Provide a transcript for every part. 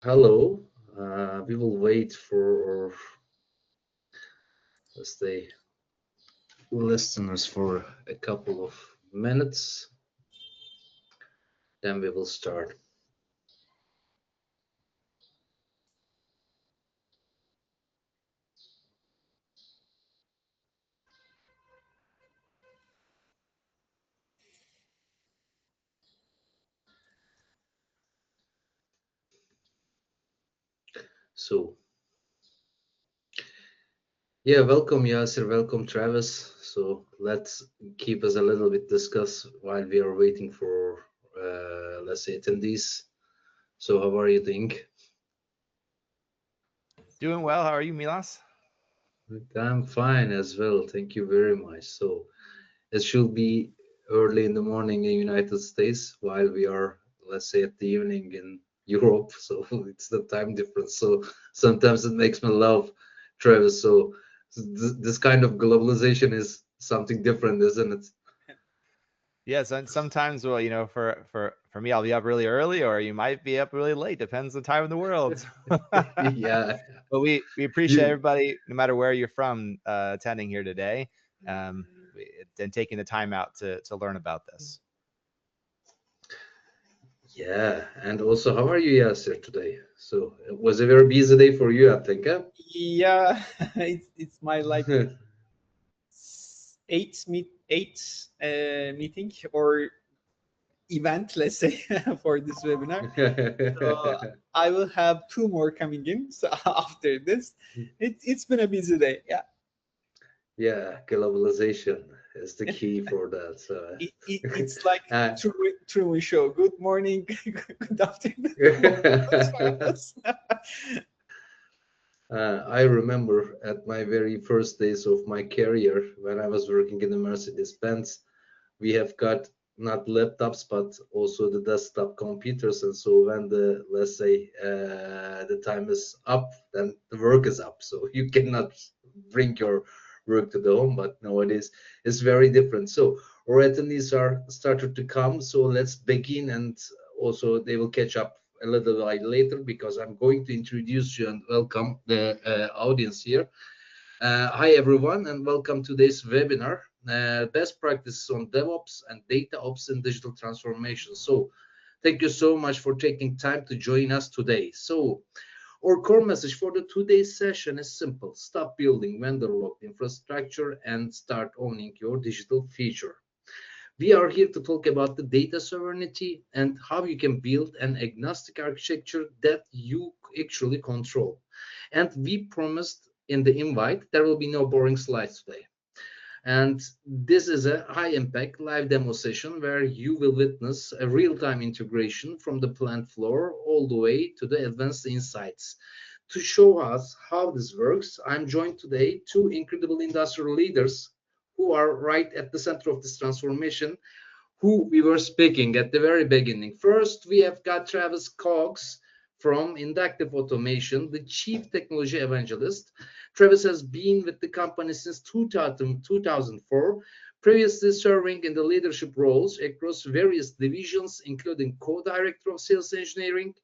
Hello. We will wait for, let's say, listeners for a couple of minutes. Then we will start. So, yeah, welcome Yasser, welcome Travis. So let's keep us a little bit discuss while we are waiting for, let's say, attendees. So how are you doing? Doing well. How are you, Milas? I'm fine as well. Thank you very much. So it should be early in the morning in United States while we are, let's say, at the evening in Europe. So it's the time difference. So sometimes it makes me laugh, Travis. So this kind of globalization is something different, isn't it? Yes, and sometimes, well, for me, I'll be up really early, or you might be up really late. Depends on the time in the world. Yeah. But we appreciate You, everybody, no matter where you're from, attending here today, and taking the time out to learn about this. yeah. And also, how are you, Yasser, today? So it was a very busy day for you, I think, huh? Yeah, it's my like eighth meeting or event, let's say, for this webinar. So I will have two more coming in. So after this, it's been a busy day. Yeah, Yeah, globalization is the key for that. So, it's like uh, Truman Show. Good morning, good afternoon, good morning. What's for us? I remember at my very first days of my career when I was working in the Mercedes-Benz, we have got not laptops but also the desktop computers. And so when the, let's say, the time is up, then the work is up. So you cannot bring your work to the home. But nowadays it's very different. So our attendees are started to come. So let's begin, and also they will catch up a little while later because I'm going to introduce you and welcome the audience here. Hi everyone, and welcome to this webinar, Best Practices on DevOps and DataOps in Digital Transformation. So thank you so much for taking time to join us today. So our core message for the today's session is simple: stop building vendor-locked infrastructure and start owning your digital future. We are here to talk about the data sovereignty and how you can build an agnostic architecture that you actually control. And we promised in the invite there will be no boring slides today. And this is a high impact live demo session where you will witness a real time integration from the plant floor all the way to the advanced insights. To show us how this works, I'm joined today two incredible industrial leaders who are right at the center of this transformation, who we were speaking at the very beginning. First, we have got Travis Cox from Inductive Automation, the Chief Technology Evangelist. Travis has been with the company since 2004, previously serving in the leadership roles across various divisions, including co-director of sales engineering.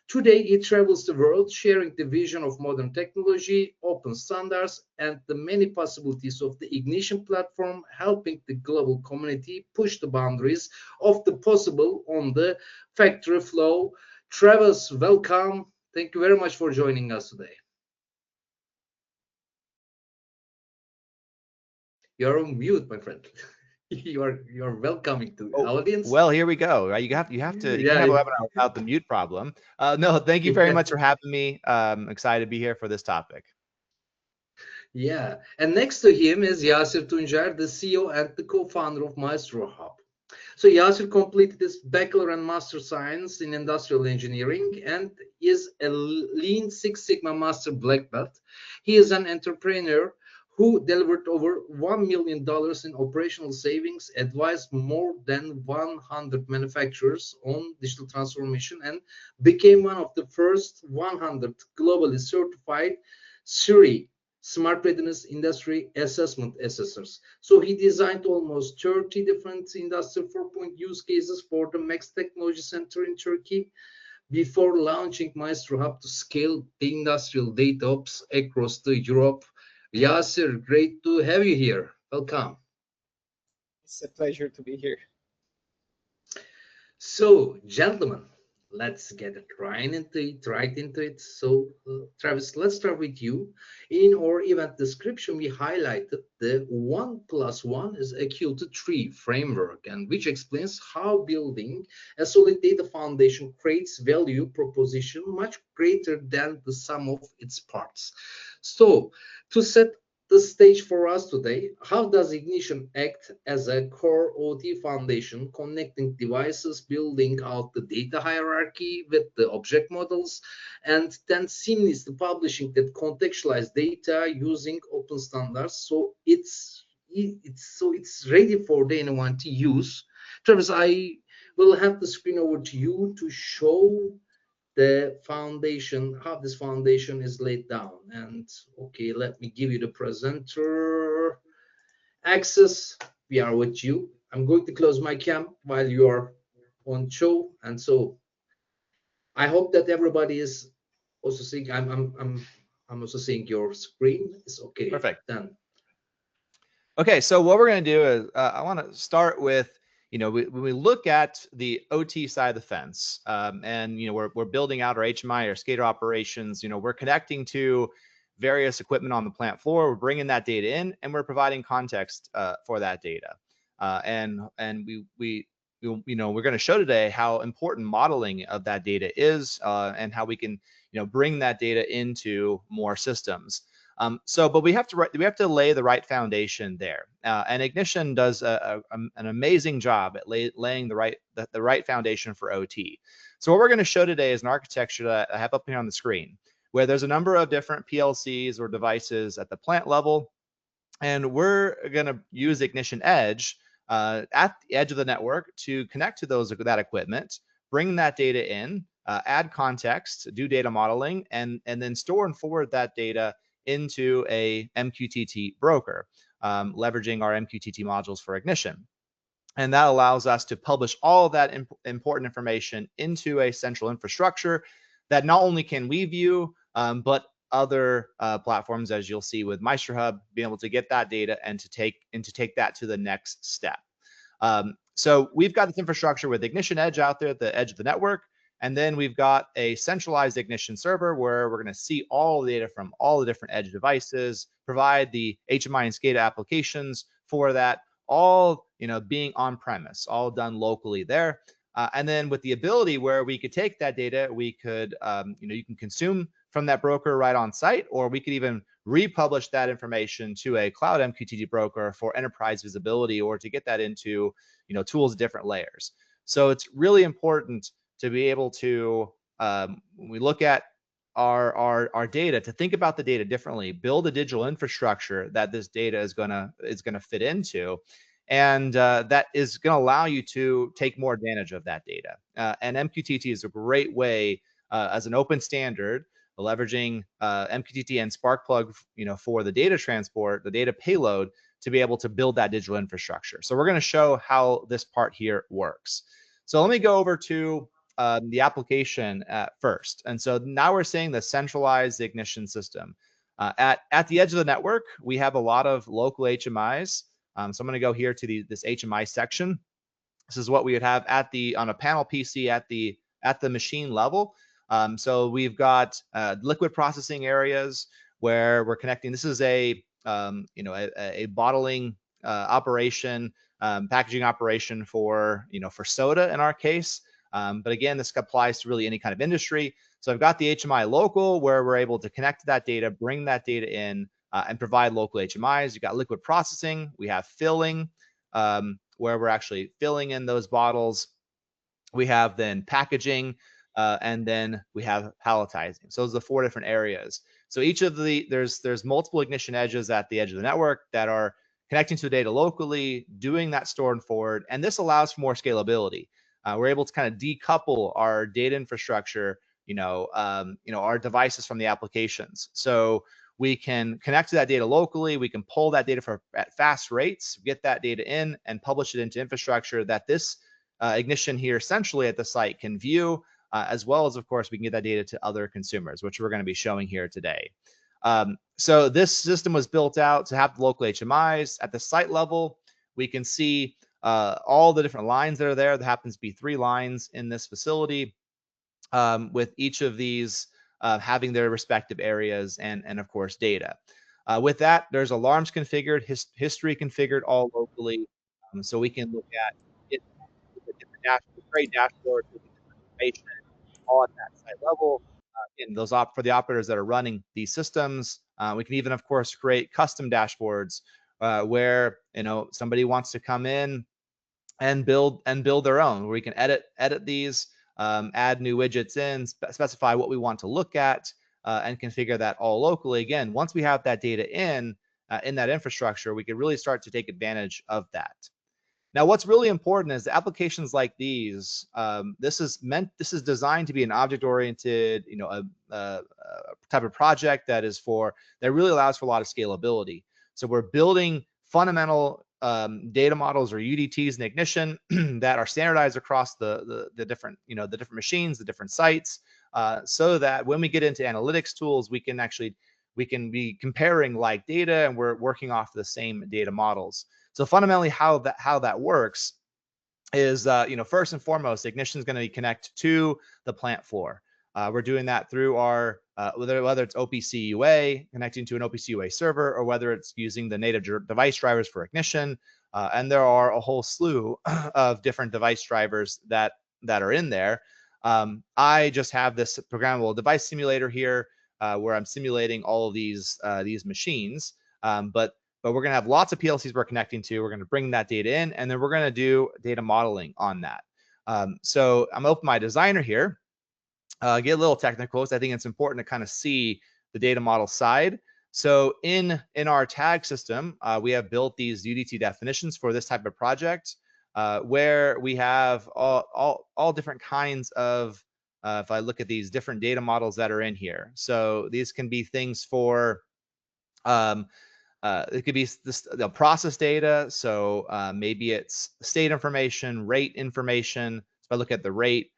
Today, he travels the world sharing the vision of modern technology, open standards, and the many possibilities of the Ignition platform, helping the global community push the boundaries of the possible on the factory flow. Travis, welcome. Thank you very much for joining us today. You're on mute, my friend. You're welcoming to the Oh, audience. well, here we go. You can't have a Yeah, webinar without the mute problem. No, thank you very yeah. much for having me. Excited to be here for this topic. Yeah, and next to him is Yasir Tuncer, the CEO and the co-founder of MaestroHub. So Yasir completed his bachelor and master science in industrial engineering and is a Lean Six Sigma master black belt. He is an entrepreneur who delivered over $1 million in operational savings, advised more than 100 manufacturers on digital transformation, and became one of the first 100 globally certified SURI Smart Readiness Industry Assessment Assessors. So he designed almost 30 different Industry 4.0 use cases for the Max Technology Center in Turkey, before launching MaestroHub to scale the industrial DataOps across the Europe. Yasir, great to have you here. Welcome. It's a pleasure to be here. So, gentlemen, let's get it right into it. So, Travis, let's start with you. In our event description, we highlighted the 1+1 is equal to 3 framework, and which explains how building a solid data foundation creates value proposition much greater than the sum of its parts. So, to set the stage for us today, how does Ignition act as a core OT foundation, connecting devices, building out the data hierarchy with the object models, and then seamlessly publishing that contextualized data using open standards, so it's ready for anyone to use. Travis, I will have the screen over to you to show the foundation, how this foundation is laid down. And okay, let me give you the presenter access. We are with you. I'm going to close my cam while you are on show, and so I hope that everybody is also seeing. I'm also seeing your screen. It's okay. Perfect. Then. Okay, so what we're going to do is I want to start with, when we look at the OT side of the fence, and we're building out our HMI or SCADA operations. We're connecting to various equipment on the plant floor. We're bringing that data in, and we're providing context for that data. And we're going to show today how important modeling of that data is, and how we can bring that data into more systems. But we have to lay the right foundation there, and Ignition does an amazing job at laying the right foundation for OT. So what we're going to show today is an architecture that I have up here on the screen, where there's a number of different PLCs or devices at the plant level, and we're going to use Ignition Edge at the edge of the network to connect to that equipment, bring that data in, add context, do data modeling, and then store and forward that data into a MQTT broker, leveraging our MQTT modules for Ignition. And that allows us to publish all of that important information into a central infrastructure that not only can we view, but other platforms, as you'll see with MaestroHub, being able to get that data and to take that to the next step. So we've got this infrastructure with Ignition Edge out there at the edge of the network. And then we've got a centralized Ignition server where we're going to see all the data from all the different edge devices, provide the HMI and SCADA applications for that, all being on premise, all done locally there. And then with the ability where we could take that data, we could, you can consume from that broker right on site, or we could even republish that information to a cloud MQTT broker for enterprise visibility, or to get that into tools at different layers. So it's really important to be able to, when we look at our data, to think about the data differently, build a digital infrastructure that this data is gonna fit into, and that is going to allow you to take more advantage of that data. And MQTT is a great way, as an open standard, leveraging MQTT and Sparkplug, for the data transport, the data payload, to be able to build that digital infrastructure. So we're going to show how this part here works. So let me go over to the application first. And so now we're seeing the centralized Ignition system. At the edge of the network, we have a lot of local HMIs. So I'm going to go here to this HMI section. This is what we would have on a panel PC at the machine level. So we've got liquid processing areas where we're connecting. This is a bottling operation, packaging operation for soda in our case. But again, this applies to really any kind of industry. So I've got the HMI local where we're able to connect to that data, bring that data in, and provide local HMIs. You've got liquid processing. We have filling, where we're actually filling in those bottles. We have then packaging, and then we have palletizing. So those are the 4 different areas. So each of there's multiple Ignition edges at the edge of the network that are connecting to the data locally, doing that store and forward, and this allows for more scalability. We're able to kind of decouple our data infrastructure, our devices from the applications. So we can connect to that data locally. We can pull that data at fast rates, get that data in, and publish it into infrastructure that this Ignition here centrally at the site can view, as well as, of course, we can get that data to other consumers, which we're going to be showing here today. So this system was built out to have the local HMIs. At the site level, we can see all the different lines that are there. There happens to be 3 lines in this facility, with each of these having their respective areas and of course, data. With that, there's alarms configured, history configured all locally. So we can look at it, different dashboards, great dashboards with different information all at that site level. And those for the operators that are running these systems, we can even, of course, create custom dashboards where somebody wants to come in and build their own, where we can edit these, add new widgets in, specify what we want to look at, and configure that all locally. Again, once we have that data in that infrastructure, we can really start to take advantage of that. Now, what's really important is applications like these. This is designed to be an object-oriented, a type of project that really allows for a lot of scalability. So we're building fundamental data models or UDTs in Ignition that are standardized across the different machines, the different sites, so that when we get into analytics tools, we can be comparing like data, and we're working off the same data models. So fundamentally, how that works is, first and foremost, Ignition is going to connect to the plant floor. We're doing that through our whether it's OPC UA, connecting to an OPC UA server, or whether it's using the native device drivers for Ignition. And there are a whole slew of different device drivers that are in there. I just have this programmable device simulator here where I'm simulating all of these machines. But we're going to have lots of PLCs we're connecting to. We're going to bring that data in, and then we're going to do data modeling on that. So I'm open my designer here. Get a little technical, because I think it's important to kind of see the data model side. So in our tag system, we have built these UDT definitions for this type of project, where we have all different kinds of, if I look at these different data models that are in here. So these can be things for, it could be the process data. So maybe it's state information, rate information. So if I look at the rate,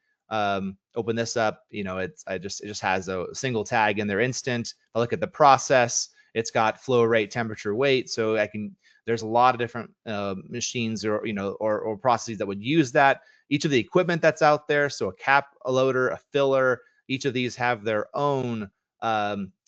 open this up, it just has a single tag in their instant. I look at the process, it's got flow rate, temperature, weight. So there's a lot of different machines or processes that would use that. Each of the equipment that's out there, so a loader, a filler, each of these have their own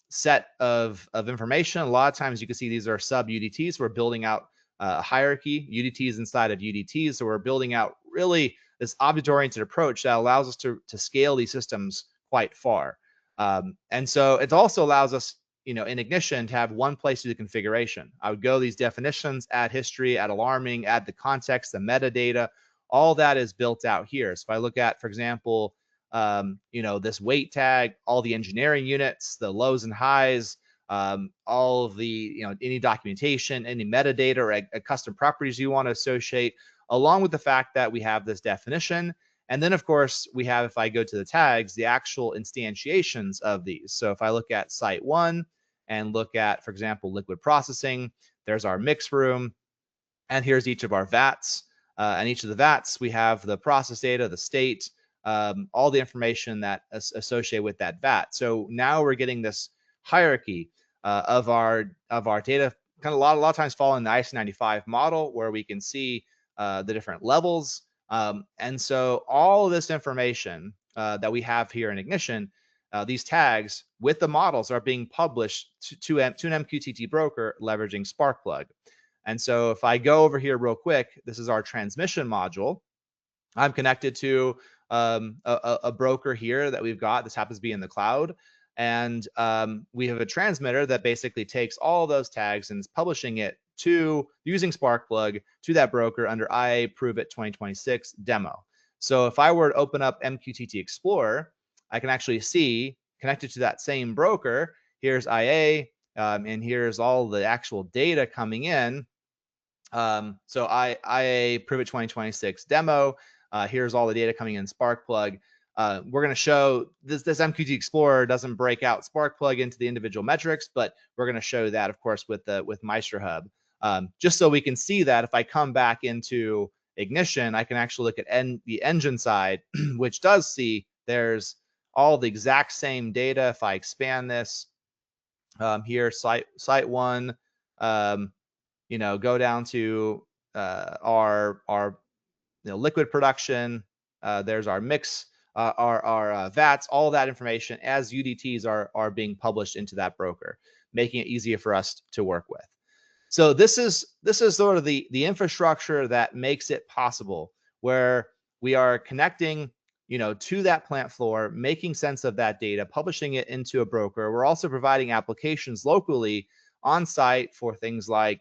set of information. A lot of times you can see these are sub UDTs. We're building out a hierarchy, UDTs inside of UDTs. So we're building out really this object-oriented approach that allows us to scale these systems quite far. And so it also allows us, in Ignition, to have one place to do the configuration. I would go these definitions, add history, add alarming, add the context, the metadata. All that is built out here. So if I look at, for example, this weight tag, all the engineering units, the lows and highs, all of the, any documentation, any metadata or custom properties you want to associate, along with the fact that we have this definition. And then, of course, we have, if I go to the tags, the actual instantiations of these. So if I look at site 1 and look at, for example, liquid processing, there's our mix room, and here's each of our vats. And each of the vats, we have the process data, the state, all the information that is associated with that vat. So now we're getting this hierarchy of our data, kind of a lot of times following the IC95 model, where we can see the different levels. And so all of this information that we have here in Ignition, these tags with the models are being published to an MQTT broker leveraging Sparkplug. And so if I go over here real quick, this is our transmission module. I'm connected to a broker here that we've got. This happens to be in the cloud. And we have a transmitter that basically takes all those tags and is publishing it using Sparkplug to that broker under IA Prove It 2026 demo. So if I were to open up MQTT Explorer, I can actually see, connected to that same broker, here's IA, and here's all the actual data coming in. So IA Prove It 2026 demo. Here's all the data coming in Sparkplug. We're going to show this MQTT Explorer doesn't break out Sparkplug into the individual metrics, but we're going to show that, of course, with MaestroHub, just so we can see that if I come back into Ignition, I can actually look at the engine side, which does see there's all the exact same data. If I expand this here, site one, you know, go down to our liquid production. There's our mix, our VATs, all that information as UDTs are being published into that broker, making it easier for us to work with. So this is sort of the infrastructure that makes it possible, where we are connecting, you know, to that plant floor, making sense of that data, publishing it into a broker. We're also providing applications locally on site for things like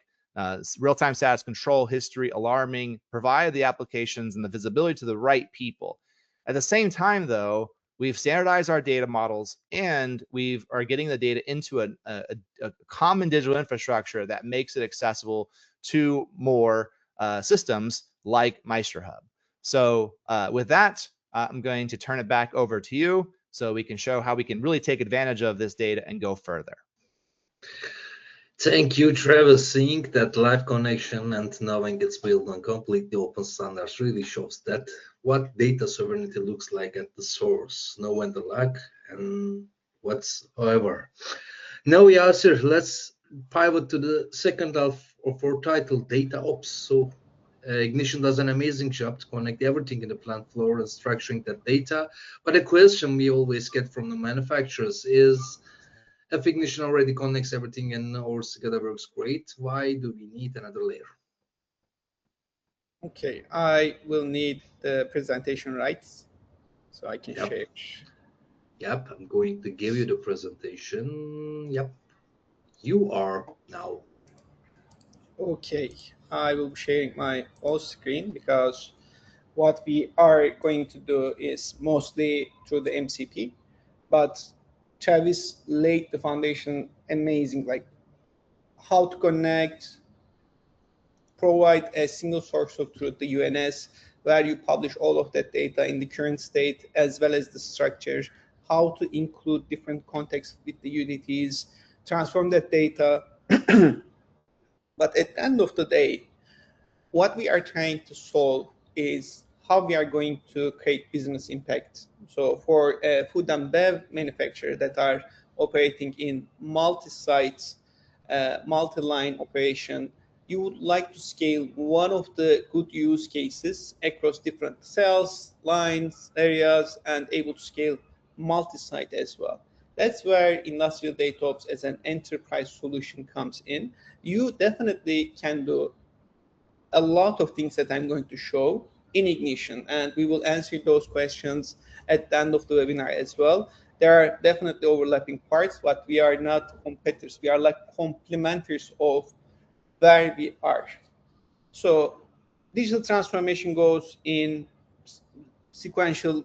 real-time status control, history, alarming, provide the applications and the visibility to the right people. At the same time, though, we've standardized our data models and we are getting the data into a common digital infrastructure that makes it accessible to more systems like MaestroHub. So with that, I'm going to turn it back over to you so we can show how we can really take advantage of this data and go further. Thank you, Travis. Seeing that live connection and knowing it's built on completely open standards really shows that what data sovereignty looks like at the source. No one the lack and whatsoever. Now, Yasir, let's pivot to the second half of our title, DataOps. So Ignition does an amazing job to connect everything in the plant floor and structuring that data. But a question we always get from the manufacturers is, if Ignition already connects everything and all together works great, why do we need another layer? Okay, I will need the presentation rights so I can share. Yep, I'm going to give you the presentation. Yep, you are now. Okay, I will be sharing my whole screen because what we are going to do is mostly through the MCP, but Travis laid the foundation amazing, like how to connect, provide a single source of truth, the UNS, where you publish all of that data in the current state, as well as the structure, how to include different contexts with the UDTs, transform that data. But at the end of the day, what we are trying to solve is how we are going to create business impact. So for a food and bev manufacturer that are operating in multi-sites, multi-line operation, you would like to scale one of the good use cases across different cells, lines, areas, and able to scale multi-site as well. That's where industrial DataOps as an enterprise solution comes in. You definitely can do a lot of things that I'm going to show in Ignition, and we will answer those questions at the end of the webinar as well. There are definitely overlapping parts, but we are not competitors. We are like complementers of where we are. So digital transformation goes in sequential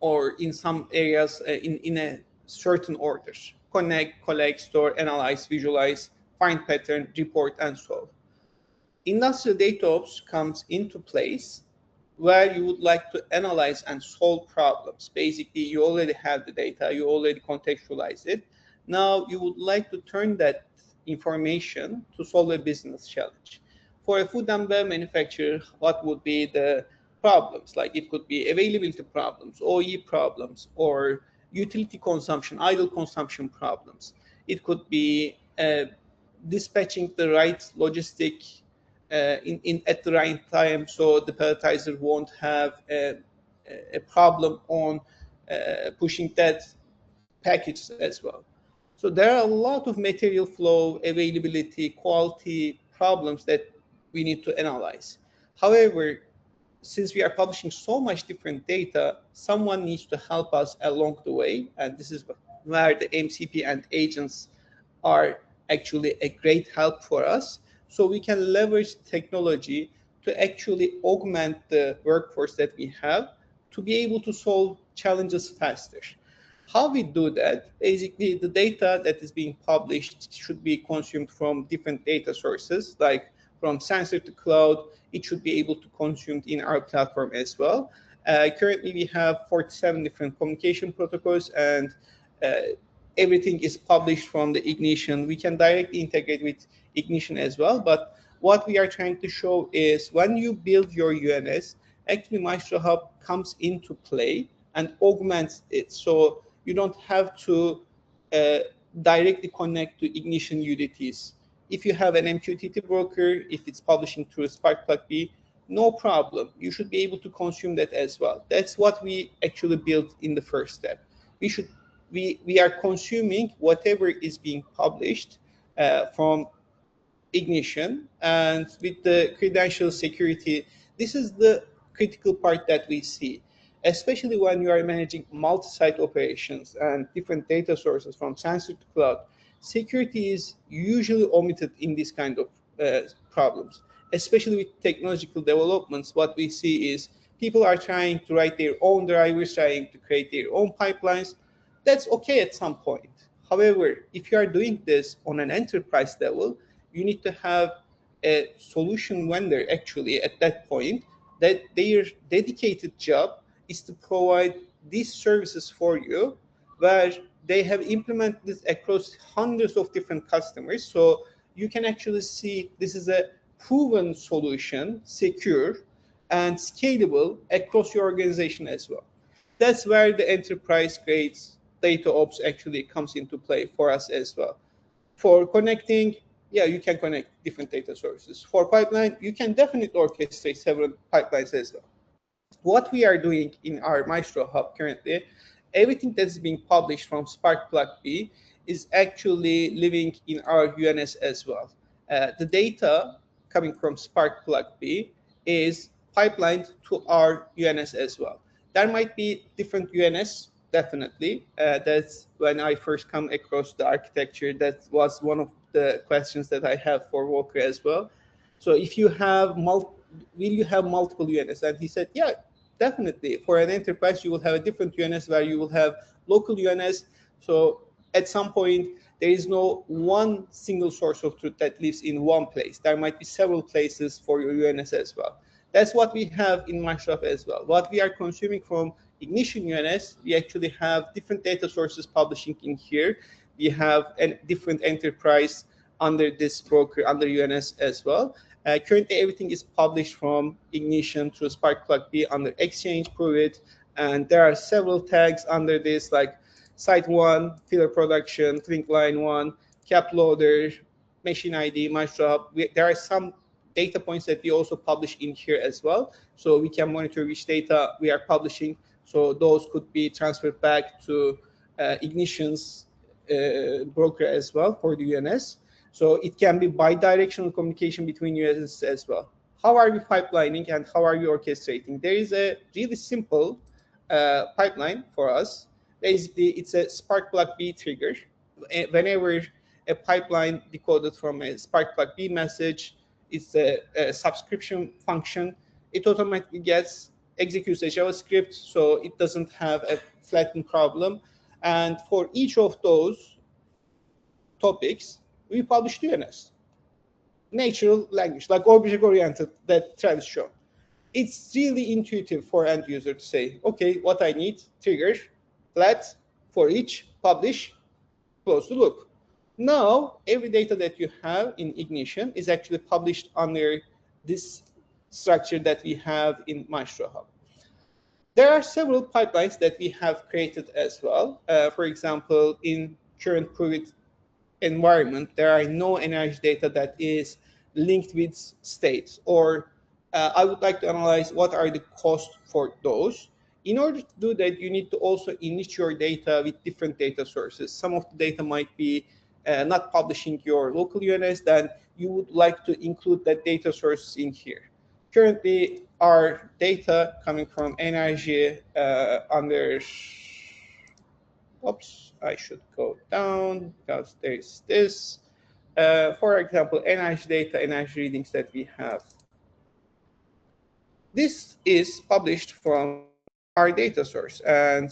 or in some areas in a certain orders. Connect, collect, store, analyze, visualize, find pattern, report, and solve. Industrial DataOps comes into place where you would like to analyze and solve problems. Basically, you already have the data, you already contextualize it. Now you would like to turn that information to solve a business challenge. For a food and beverage manufacturer, what would be the problems? Like it could be availability problems, OE problems, or utility consumption, idle consumption problems. It could be dispatching the right logistic at the right time, so the palletizer won't have a problem on pushing that package as well. So there are a lot of material flow, availability, quality problems that we need to analyze. However, since we are publishing so much different data, someone needs to help us along the way, and this is where the MCP and agents are actually a great help for us. So we can leverage technology to actually augment the workforce that we have to be able to solve challenges faster. How we do that, basically the data that is being published should be consumed from different data sources, like from sensor to cloud. It should be able to consume in our platform as well. Currently we have 47 different communication protocols, and everything is published from the Ignition. We can directly integrate with Ignition as well, but what we are trying to show is when you build your UNS, actually MaestroHub comes into play and augments it. So you don't have to directly connect to Ignition UDTs. If you have an MQTT broker, if it's publishing through Spark Plug B, no problem. You should be able to consume that as well. That's what we actually built in the first step. We are consuming whatever is being published from Ignition, and with the credential security, this is the critical part that we see, especially when you are managing multi-site operations and different data sources from sensor to cloud. Security is usually omitted in this kind of problems, especially with technological developments. What we see is people are trying to write their own drivers, trying to create their own pipelines. That's okay at some point. However, if you are doing this on an enterprise level, you need to have a solution vendor actually at that point, that their dedicated job is to provide these services for you, where they have implemented this across hundreds of different customers. So you can actually see this is a proven solution, secure and scalable across your organization as well. That's where the enterprise grade DataOps actually comes into play for us as well. For connecting, yeah, you can connect different data sources. For pipeline, you can definitely orchestrate several pipelines as well. What we are doing in our MaestroHub currently, everything that's being published from Spark Plug B is actually living in our UNS as well. The data coming from Spark Plug B is pipelined to our UNS as well. There might be different UNS, definitely. That's when I first come across the architecture. That was one of the questions that I have for Walker as well. So if you have will you have multiple UNS? And he said, yeah, definitely. For an enterprise, you will have a different UNS where you will have local UNS. So at some point, there is no one single source of truth that lives in one place. There might be several places for your UNS as well. That's what we have in MaestroHub as well. What we are consuming from Ignition UNS, we actually have different data sources publishing in here. We have a different enterprise under this broker, under UNS as well. Currently, everything is published from Ignition through Spark Plug B under Exchange, Prove It, and there are several tags under this, like Site 1, Filler Production, Link Line 1, Cap Loader, Machine ID, MaestroHub. There are some data points that we also publish in here as well, so we can monitor which data we are publishing. So those could be transferred back to Ignition's broker as well for the UNS. So it can be bi-directional communication between UNS as well. How are we pipelining and how are we orchestrating? There is a really simple pipeline for us. Basically, it's a Spark Plug B trigger. Whenever a pipeline decoded from a Spark Plug B message, it's a subscription function. It automatically executes a JavaScript, so it doesn't have a flattening problem. And for each of those topics, we publish DNS. Natural language, like object-oriented that Travis showed. It's really intuitive for end user to say, okay, what I need, trigger, flat, for each, publish, close the loop. Now, every data that you have in Ignition is actually published under this structure that we have in MaestroHub. There are several pipelines that we have created as well. For example, in current Prove It environment, there are no energy data that is linked with states, or I would like to analyze what are the costs for those. In order to do that, you need to also enrich your data with different data sources. Some of the data might be not publishing your local UNS, then you would like to include that data source in here. Currently, our data coming from energy under, oops, I should go down because there's this. For example, energy data, energy readings that we have. This is published from our data source, and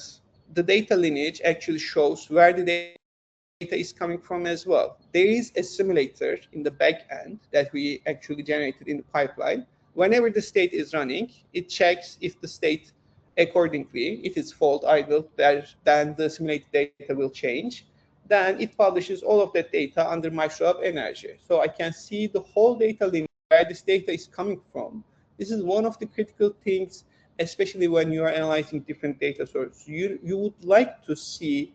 the data lineage actually shows where the data is coming from as well. There is a simulator in the back end that we actually generated in the pipeline. Whenever the state is running, it checks if the state accordingly, if it's fault idle, then the simulated data will change. Then it publishes all of that data under MaestroHub Energy. So I can see the whole data lineage, where this data is coming from. This is one of the critical things especially when you are analyzing different data sources. You would like to see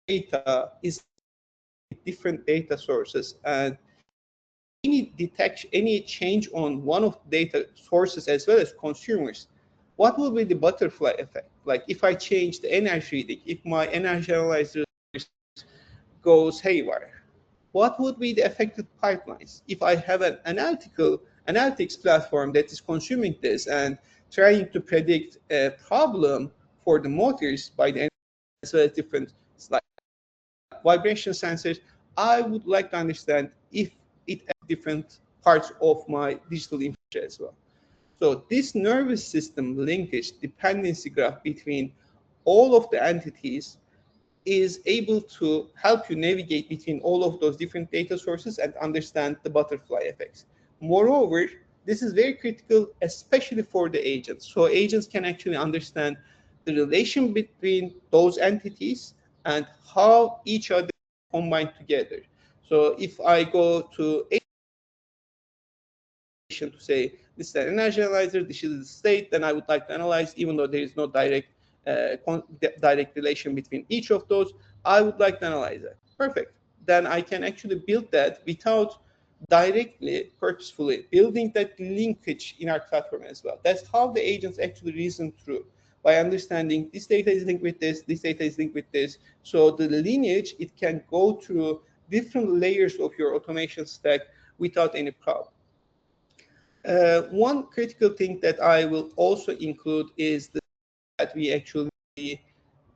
data is different data sources, and any change on one of the data sources as well as consumers, what will be the butterfly effect? Like if I change the energy reading, if my energy analyzer goes haywire, what would be the affected pipelines? If I have an analytics platform that is consuming this and trying to predict a problem for the motors by the as well as different like vibration sensors, I would like to understand if it has different parts of my digital infrastructure as well. So this nervous system linkage dependency graph between all of the entities is able to help you navigate between all of those different data sources and understand the butterfly effects. Moreover, this is very critical, especially for the agents. So agents can actually understand the relation between those entities and how each other combine together. So if I go to to say this is an energy analyzer, this is the state, then I would like to analyze, even though there is no direct relation between each of those, I would like to analyze that. Perfect. Then I can actually build that without directly, purposefully building that linkage in our platform as well. That's how the agents actually reason through, by understanding this data is linked with this data is linked with this. So the lineage, it can go through different layers of your automation stack without any problem. One critical thing that I will also include is that we actually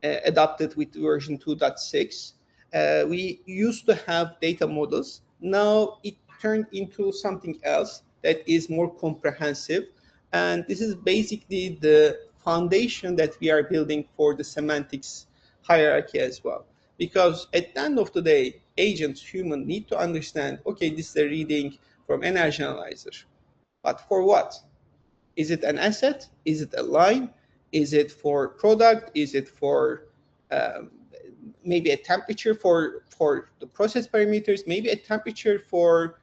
adopted with version 2.6. We used to have data models. Now it turned into something else that is more comprehensive. And this is basically the foundation that we are building for the semantics hierarchy as well. Because at the end of the day, agents, human, need to understand, okay, this is a reading from energy analyzer. But for what? Is it an asset? Is it a line? Is it for product? Is it for maybe a temperature for the process parameters? Maybe a temperature for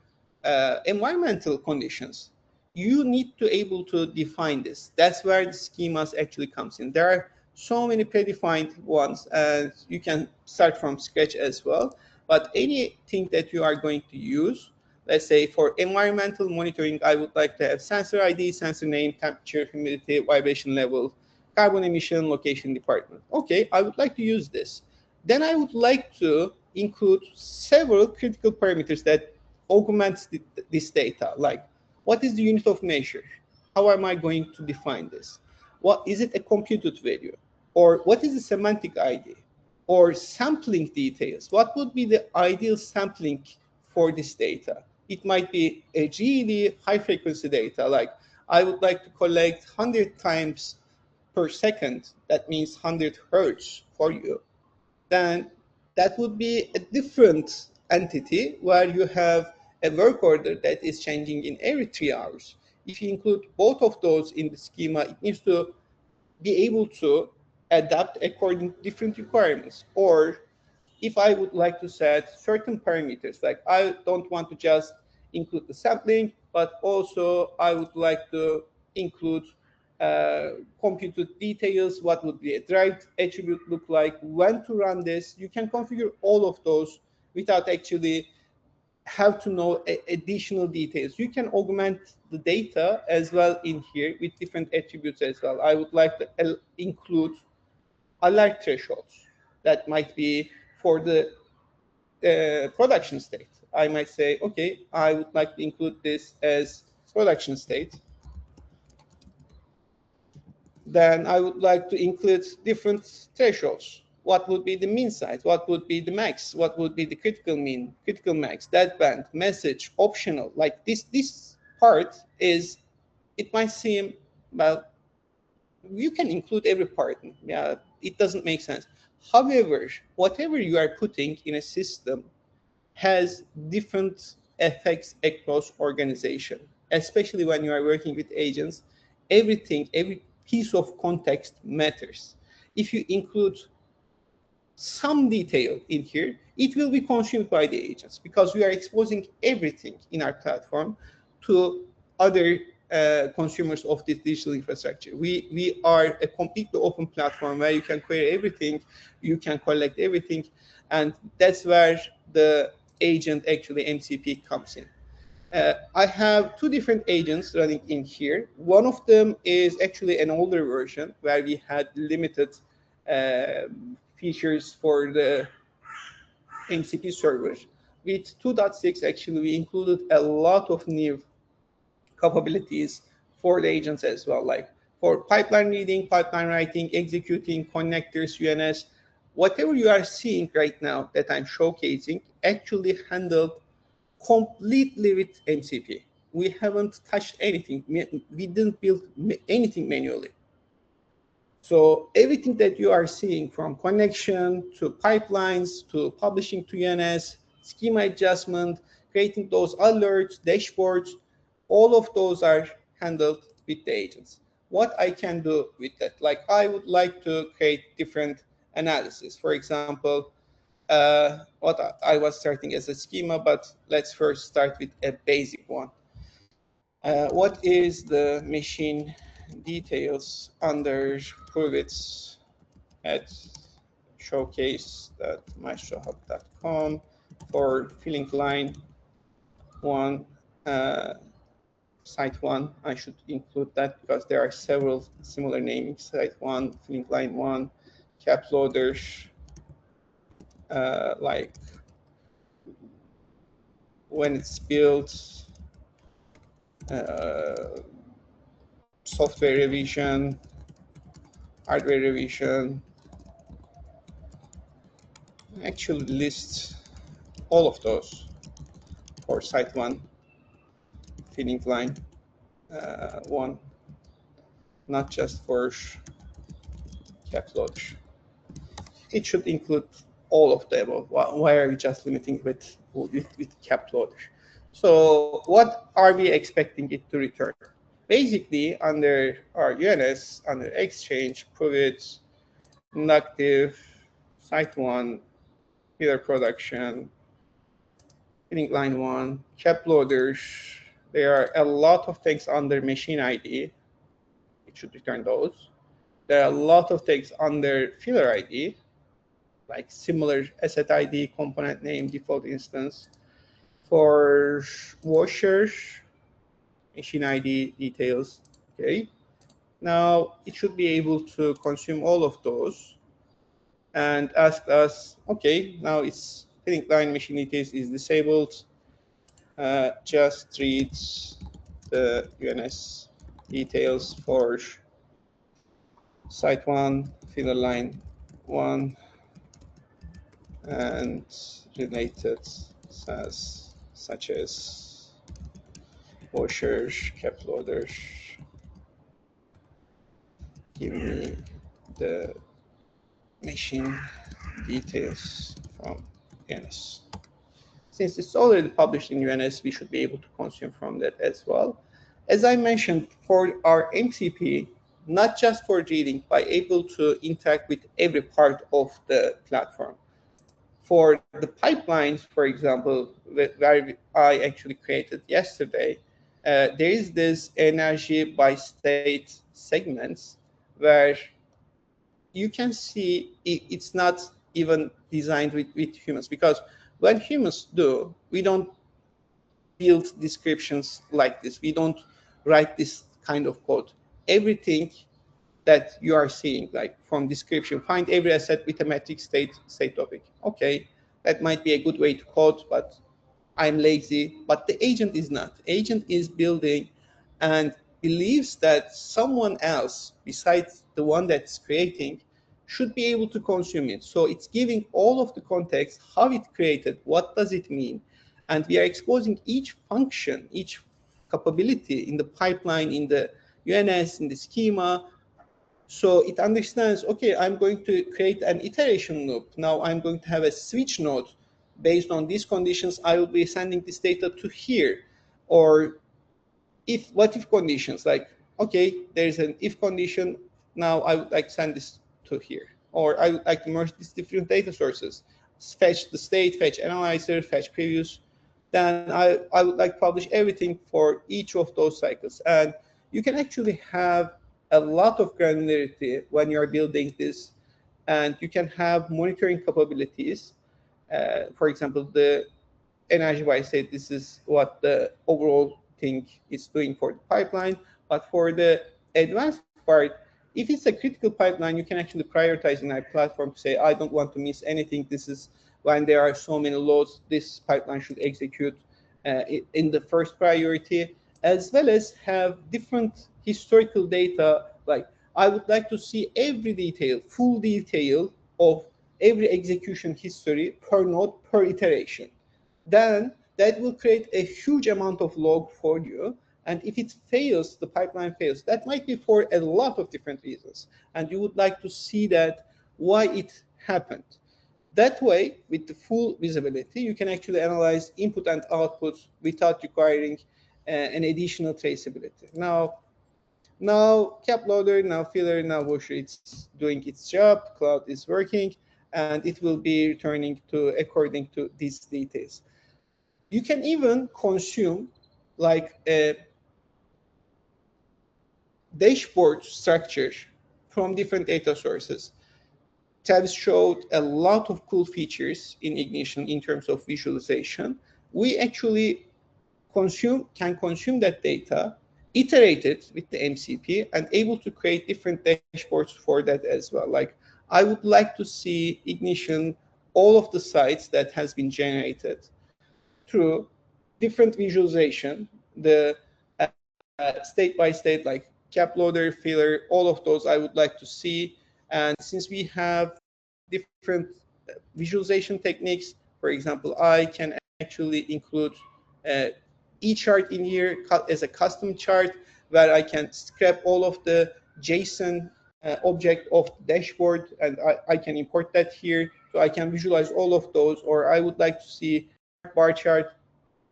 environmental conditions. You need to able to define this. That's where the schemas actually comes in. There are so many predefined ones, and you can start from scratch as well. But anything that you are going to use, let's say for environmental monitoring, I would like to have sensor ID, sensor name, temperature, humidity, vibration level, carbon emission, location, department. Okay, I would like to use this. Then I would like to include several critical parameters that augment this data, like what is the unit of measure? How am I going to define this? What is it, a computed value? Or what is the semantic ID? Or sampling details? What would be the ideal sampling for this data? It might be a really high frequency data, like I would like to collect 100 times per second, that means 100 hertz for you. Then that would be a different entity where you have a work order that is changing in every 3 hours. If you include both of those in the schema, it needs to be able to adapt according to different requirements. Or if I would like to set certain parameters, like I don't want to just include the sampling, but also I would like to include computed details, what would the derived attribute look like, when to run this. You can configure all of those without actually have to know additional details. You can augment the data as well in here with different attributes as well. I would like to include alert thresholds that might be for the production state. I might say, okay, I would like to include this as production state. Then I would like to include different thresholds. What would be the mean size? What would be the max? What would be the critical mean, critical max, that band, message, optional? Like this part is, it might seem, well, you can include every part. Yeah, it doesn't make sense. However, whatever you are putting in a system has different effects across organization, especially when you are working with agents. Everything, every piece of context matters. If you include some detail in here, it will be consumed by the agents, because we are exposing everything in our platform to other consumers of this digital infrastructure. We are a completely open platform where you can query everything, you can collect everything, and that's where the agent, actually MCP, comes in. I have two different agents running in here. One of them is actually an older version where we had limited features for the MCP server. With 2.6, actually, we included a lot of new capabilities for the agents as well, like for pipeline reading, pipeline writing, executing, connectors, UNS. Whatever you are seeing right now that I'm showcasing actually handled completely with MCP. We haven't touched anything. We didn't build anything manually. So everything that you are seeing, from connection to pipelines to publishing to UNS, schema adjustment, creating those alerts, dashboards, all of those are handled with the agents. What I can do with that, like I would like to create different analysis. For example, what I was starting as a schema, but let's first start with a basic one. What is the machine details under privets at showcase.maestrohub.com for filling line 1, site 1? I should include that because there are several similar namings. Site 1, filling line 1, cap loaders, like when it's built, software revision, hardware revision. Actually list all of those for site 1, filling line 1, not just for cap loader. It should include all of the above. Why are we just limiting with cap loader? So what are we expecting it to return? Basically, under our UNS, under Exchange, Privets, Inductive, Site 1, Header Production, filling line 1, cap loaders, there are a lot of things under machine ID. It should return those. There are a lot of things under filler ID, like similar asset ID, component name, default instance. For washers, machine ID details. Okay. Now it should be able to consume all of those and ask us, okay, now it's filling line machine details is disabled. Just reads the UNS details for site 1, filler line 1, and related SAS, such as washers, cap loaders. Give me the machine details from UNS. Since it's already published in UNS, we should be able to consume from that as well. As I mentioned, for our MCP, not just for reading, but able to interact with every part of the platform. For the pipelines, for example, where I actually created yesterday, there is this energy by state segments where you can see it's not even designed with humans, because when humans do, we don't build descriptions like this. We don't write this kind of code. Everything that you are seeing, like from description, find every asset with a metric state topic. Okay, that might be a good way to code, but I'm lazy. But the agent is not. Agent is building and believes that someone else besides the one that's creating should be able to consume it. So it's giving all of the context, how it created, what does it mean, and we are exposing each function, each capability in the pipeline, in the UNS, in the schema. So it understands, okay, I'm going to create an iteration loop. Now I'm going to have a switch node. Based on these conditions, I will be sending this data to here. Or what if conditions, like, okay, there's an if condition, now I would like to send this to here. Or I would like to merge these different data sources. Fetch the state, fetch analyzer, fetch previous. then I would like to publish everything for each of those cycles. And you can actually have a lot of granularity when you are building this, and you can have monitoring capabilities. For example, the energy I said this is what the overall thing is doing for the pipeline. But for the advanced part, if it's a critical pipeline, you can actually prioritize in our platform to say, I don't want to miss anything. This is when there are so many loads, this pipeline should execute in the first priority, as well as have different historical data. Like I would like to see every detail, full detail of every execution history per node, per iteration. Then that will create a huge amount of log for you. And if it fails, the pipeline fails, that might be for a lot of different reasons. And you would like to see that why it happened. That way, with the full visibility, you can actually analyze input and output without requiring an additional traceability. Now cap loader, now filler, now washer, it's doing its job, cloud is working, and it will be returning to according to these details. You can even consume like a dashboard structure from different data sources. Tabs showed a lot of cool features in Ignition in terms of visualization. We actually can consume that data, iterate it with the MCP, and able to create different dashboards for that as well. Like I would like to see Ignition, all of the sites that has been generated through different visualization, the state by state, like cap loader, filler, all of those I would like to see. And since we have different visualization techniques, for example, I can actually include chart in here as a custom chart where I can scrap all of the JSON object of the dashboard, and I can import that here. So I can visualize all of those, or I would like to see bar chart,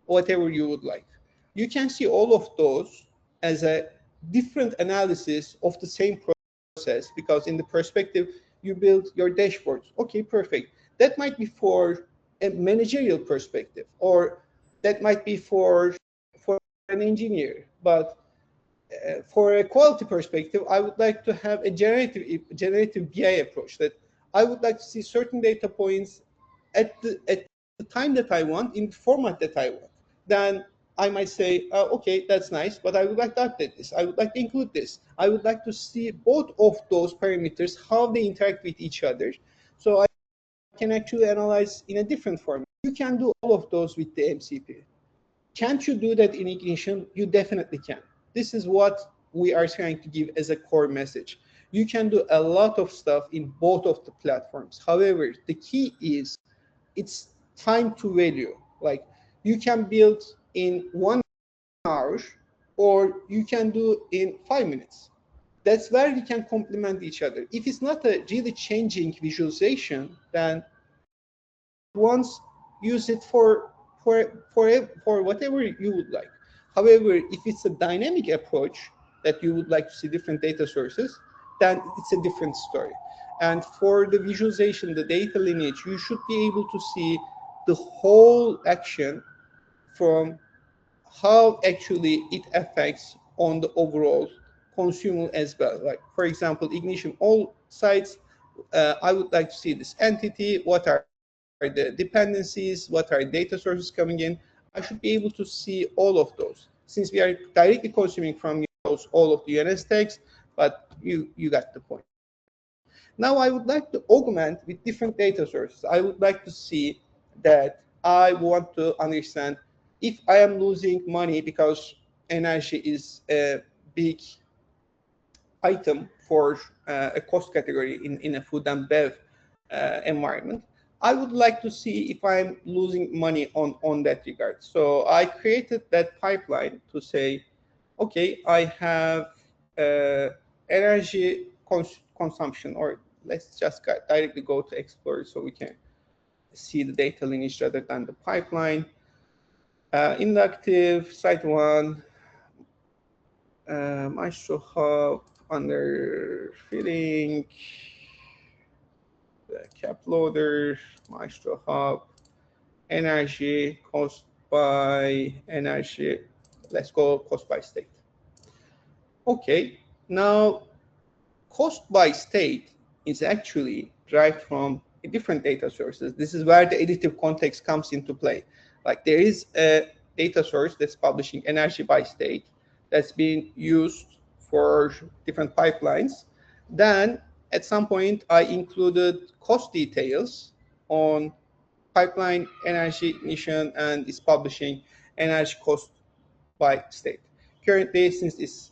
whatever you would like. You can see all of those as a different analysis of the same process, because in the perspective, you build your dashboards. Okay, perfect. That might be for a managerial perspective, or that might be for an engineer. But for a quality perspective, I would like to have a generative BI approach, that I would like to see certain data points at the time that I want, in the format that I want. Then I might say, okay, that's nice, but I would like to update this. I would like to include this. I would like to see both of those parameters, how they interact with each other. So I can actually analyze in a different format. You can do all of those with the MCP. Can't you do that in Ignition? You definitely can. This is what we are trying to give as a core message. You can do a lot of stuff in both of the platforms. However, the key is it's time to value. Like you can build in 1 hour, or you can do in 5 minutes. That's where we can complement each other. If it's not a really changing visualization, then once use it for whatever you would like. However, if it's a dynamic approach that you would like to see different data sources, then it's a different story. And for the visualization, the data lineage, you should be able to see the whole action from how actually it affects on the overall consumer as well. Like for example, Ignition, all sites, I would like to see this entity, what are the dependencies, what are data sources coming in. I should be able to see all of those. Since we are directly consuming from those, all of the UNS tags, but you got the point. Now I would like to augment with different data sources. I would like to see that I want to understand if I am losing money because energy is a big item for a cost category in a food and bev environment. I would like to see if I'm losing money on that regard. So I created that pipeline to say, okay, I have energy consumption, or let's just directly go to Explorer so we can see the data lineage rather than the pipeline. Inductive, site 1, MaestroHub, under filling, the cap loader, MaestroHub, energy, cost, by energy. Let's go cost by state. Okay, now cost by state is actually derived from different data sources. This is where the additive context comes into play. Like there is a data source that's publishing energy by state that's being used for different pipelines. Then at some point, I included cost details on pipeline energy emission and is publishing energy cost by state. Currently, since it's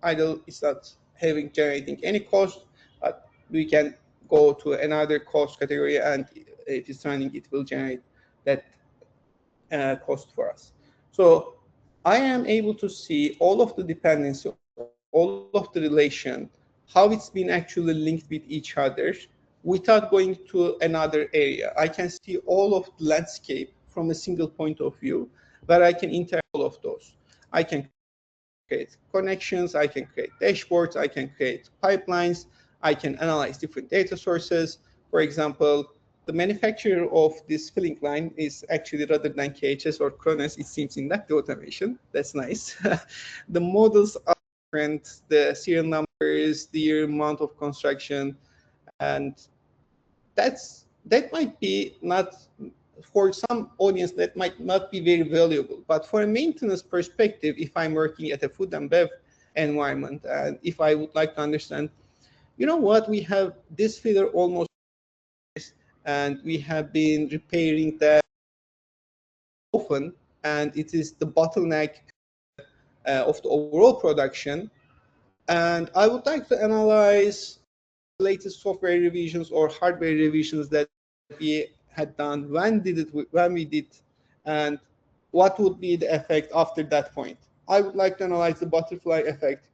idle, it's not generating any cost, but we can go to another cost category, and if it's running, it will generate that cost for us. So I am able to see all of the dependency, all of the relation, how it's been actually linked with each other without going to another area. I can see all of the landscape from a single point of view where I can interact all of those. I can create connections, I can create dashboards, I can create pipelines, I can analyze different data sources. For example, the manufacturer of this filling line is actually, rather than KHS or Kronos, it seems Inductive Automation. That's nice. The models are different, the serial numbers, the year, amount of construction, and that might be not, for some audience, that might not be very valuable. But for a maintenance perspective, if I'm working at a food and bev environment, and if I would like to understand, you know what, we have this filler almost, and we have been repairing that often, and it is the bottleneck of the overall production. And I would like to analyze the latest software revisions or hardware revisions that we had done, when we did, and what would be the effect after that point. I would like to analyze the butterfly effect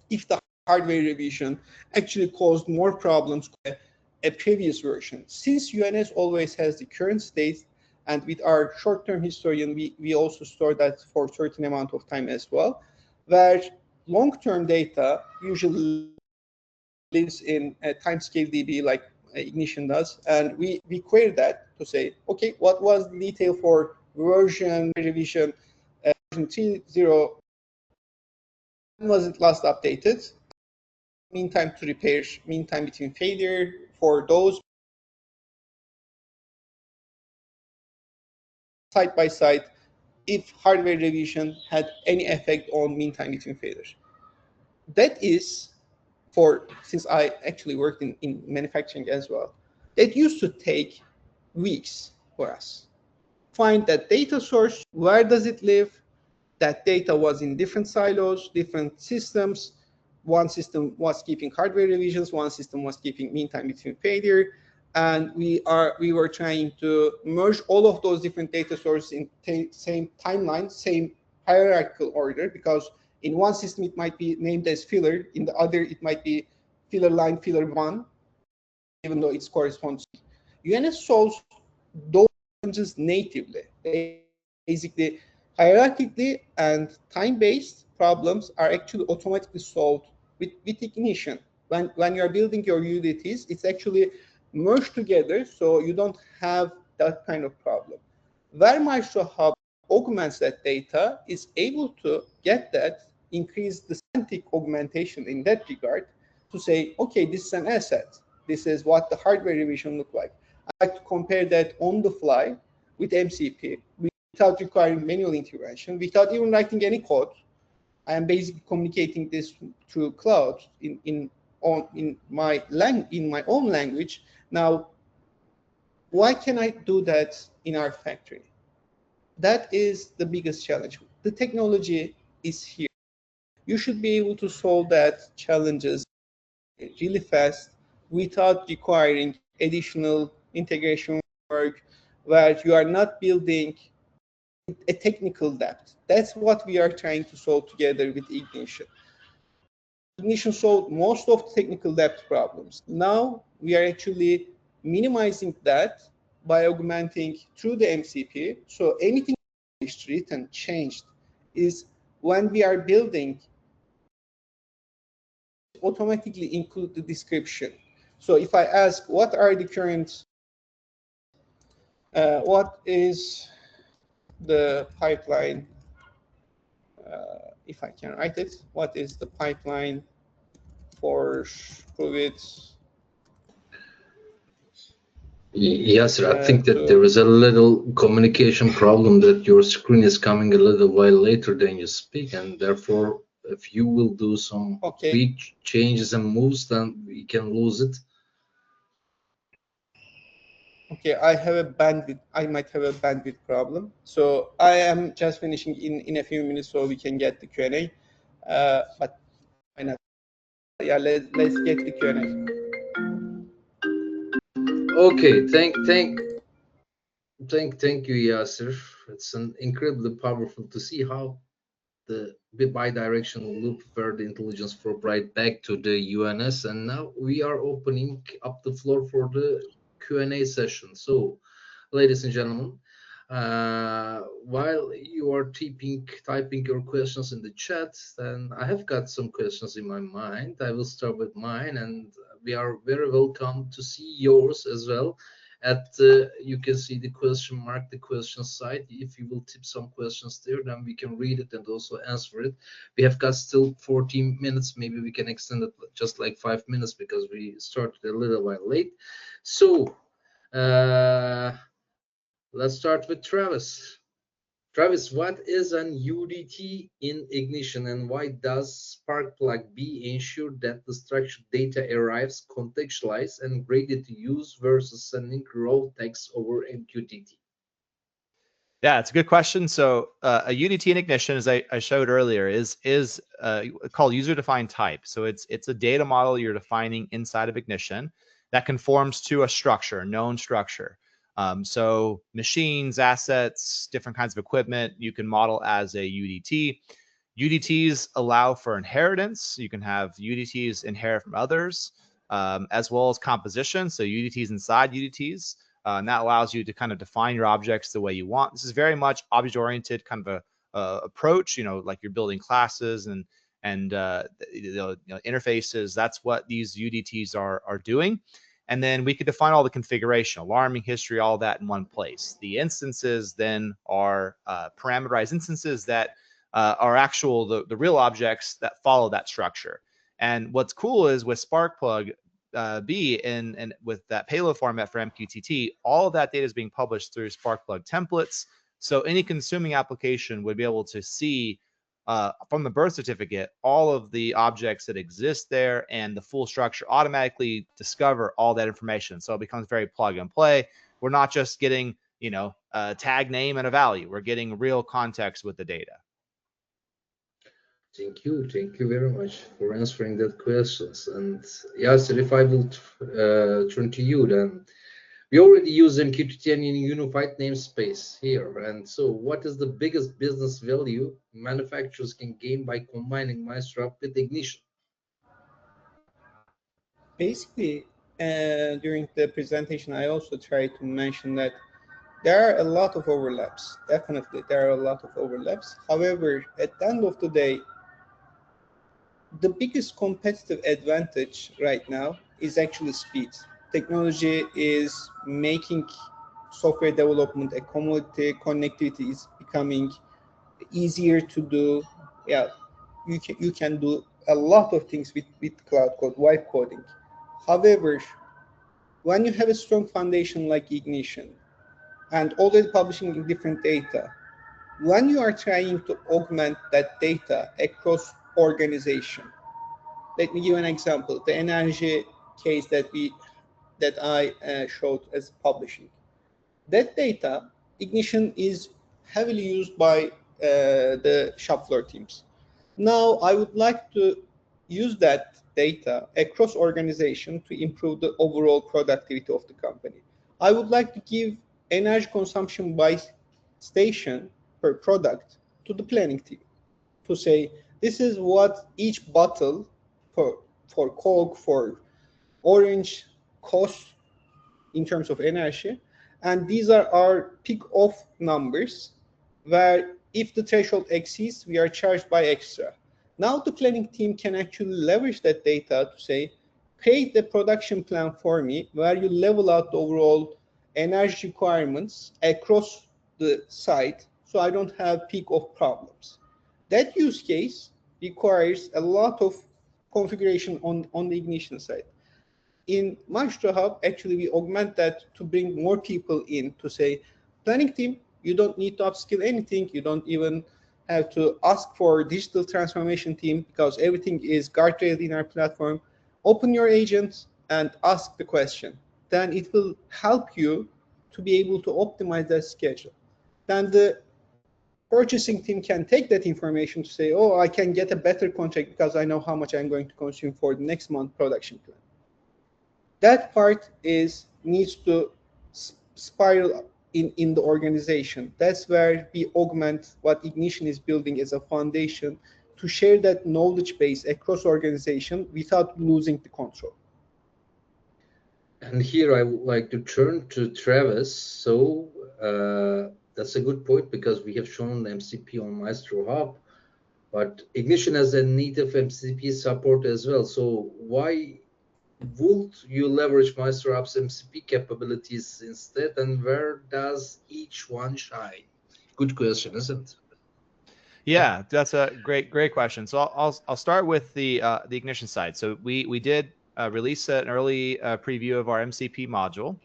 if the hardware revision actually caused more problems than a previous version. Since UNS always has the current state, and with our short-term historian, we also store that for a certain amount of time as well, where long-term data usually lives in a timescale DB like Ignition does, and we query that to say, okay, what was the detail for version revision version 3.0? When was it last updated? Mean time to repair, mean time between failure for those side by side, if hardware revision had any effect on mean time between failures. That is, since I actually worked in manufacturing as well, that used to take weeks for us. Find that data source, where does it live? That data was in different silos, different systems. One system was keeping hardware revisions, one system was keeping mean time between failure, and we were trying to merge all of those different data sources in same timeline, same hierarchical order, because in one system it might be named as filler, in the other it might be filler line filler 1, even though it corresponds. UNS solves those challenges natively. Basically, hierarchically and time-based problems are actually automatically solved with Ignition. When you're building your utilities, it's actually merged together, so you don't have that kind of problem. Where MaestroHub augments that data, is able to get that, increase the semantic augmentation in that regard, to say, okay, this is an asset. This is what the hardware revision look like. I like to compare that on the fly with MCP without requiring manual intervention, without even writing any code. I am basically communicating this through cloud in my own language. Now, why can I do that in our factory? That is the biggest challenge. The technology is here. You should be able to solve that challenges really fast without requiring additional integration work, where you are not building a technical depth. That's what we are trying to solve together with Ignition. Ignition solved most of the technical depth problems. Now we are actually minimizing that by augmenting through the MCP. So anything written, changed, is when we are building, automatically include the description. So if I ask, what are the current, what is the pipeline, if I can write it, what is the pipeline for Pruvit? Yes, sir. I think that there is a little communication problem, that your screen is coming a little while later than you speak, and therefore, if you will do some quick changes and moves, then we can lose it. Okay, I have a bandwidth. I might have a bandwidth problem. So I am just finishing in a few minutes, so we can get the Q&A. But why not? Yeah, let's get the Q&A. Okay, thank you, Yasser. It's incredibly powerful to see how the bi-directional loop where the intelligence flow right back to the UNS, and now we are opening up the floor for the Q&A session. So, ladies and gentlemen, while you are typing your questions in the chat, then I have got some questions in my mind. I will start with mine, and we are very welcome to see yours as well. You can see the question mark, the question side. If you will tip some questions there, then we can read it and also answer it. We have got still 14 minutes. Maybe we can extend it just like 5 minutes because we started a little while late. So let's start with Travis. Travis, what is an UDT in Ignition, and why does Sparkplug-B ensure that the structured data arrives contextualized and ready to use versus sending raw text over MQTT? Yeah, it's a good question. So a UDT in Ignition, as I showed earlier, is called user-defined type. So it's a data model you're defining inside of Ignition that conforms to a structure, known structure. So machines, assets, different kinds of equipment, you can model as a UDT. UDTs allow for inheritance. You can have UDTs inherit from others, as well as composition. So UDTs inside UDTs. And that allows you to kind of define your objects the way you want. This is very much object-oriented kind of a approach. Like you're building classes and interfaces. That's what these UDTs are doing. And then we could define all the configuration, alarming history, all that in one place. The instances then are parameterized instances that are actual, the real objects that follow that structure. And what's cool is with Sparkplug-B and with that payload format for MQTT, all of that data is being published through Sparkplug templates. So any consuming application would be able to see from the birth certificate all of the objects that exist there, and the full structure automatically discover all that information. So it becomes very plug and play. We're not just getting a tag name and a value. We're getting real context with the data. Thank you very much for answering that questions. And Yasser, if I will turn to you, then we already use MQTT in a unified namespace here. And so what is the biggest business value manufacturers can gain by combining MaestroHub with Ignition? Basically, during the presentation, I also tried to mention that there are a lot of overlaps. Definitely, there are a lot of overlaps. However, at the end of the day, the biggest competitive advantage right now is actually speed. Technology is making software development a commodity. Connectivity is becoming easier to do. Yeah, you can do a lot of things with cloud code, wipe coding. However, when you have a strong foundation like Ignition and already publishing different data, when you are trying to augment that data across organization, let me give an example. The energy case that I showed as publishing. That data, Ignition is heavily used by the shop floor teams. Now, I would like to use that data across organization to improve the overall productivity of the company. I would like to give energy consumption by station per product to the planning team to say, this is what each bottle for Coke, for Orange costs in terms of energy. And these are our peak off numbers, where if the threshold exceeds, we are charged by extra. Now the planning team can actually leverage that data to say, create the production plan for me, where you level out the overall energy requirements across the site, so I don't have peak of problems. That use case requires a lot of configuration on the ignition side. In MaestroHub, actually, we augment that to bring more people in to say, planning team, you don't need to upskill anything. You don't even have to ask for digital transformation team because everything is guardrailed in our platform. Open your agent and ask the question. Then it will help you to be able to optimize that schedule. Then the purchasing team can take that information to say, oh, I can get a better contract because I know how much I'm going to consume for the next month production plan. That part needs to spiral in the organization. That's where we augment what Ignition is building as a foundation to share that knowledge base across organization without losing the control. And here I would like to turn to Travis. So that's a good point because we have shown MCP on MaestroHub, but Ignition has a native MCP support as well. So why would you leverage MaestroHub's MCP capabilities instead, and where does each one shine? Good question, isn't it? Yeah, that's a great question. So I'll start with the Ignition side. So we did release an early preview of our MCP module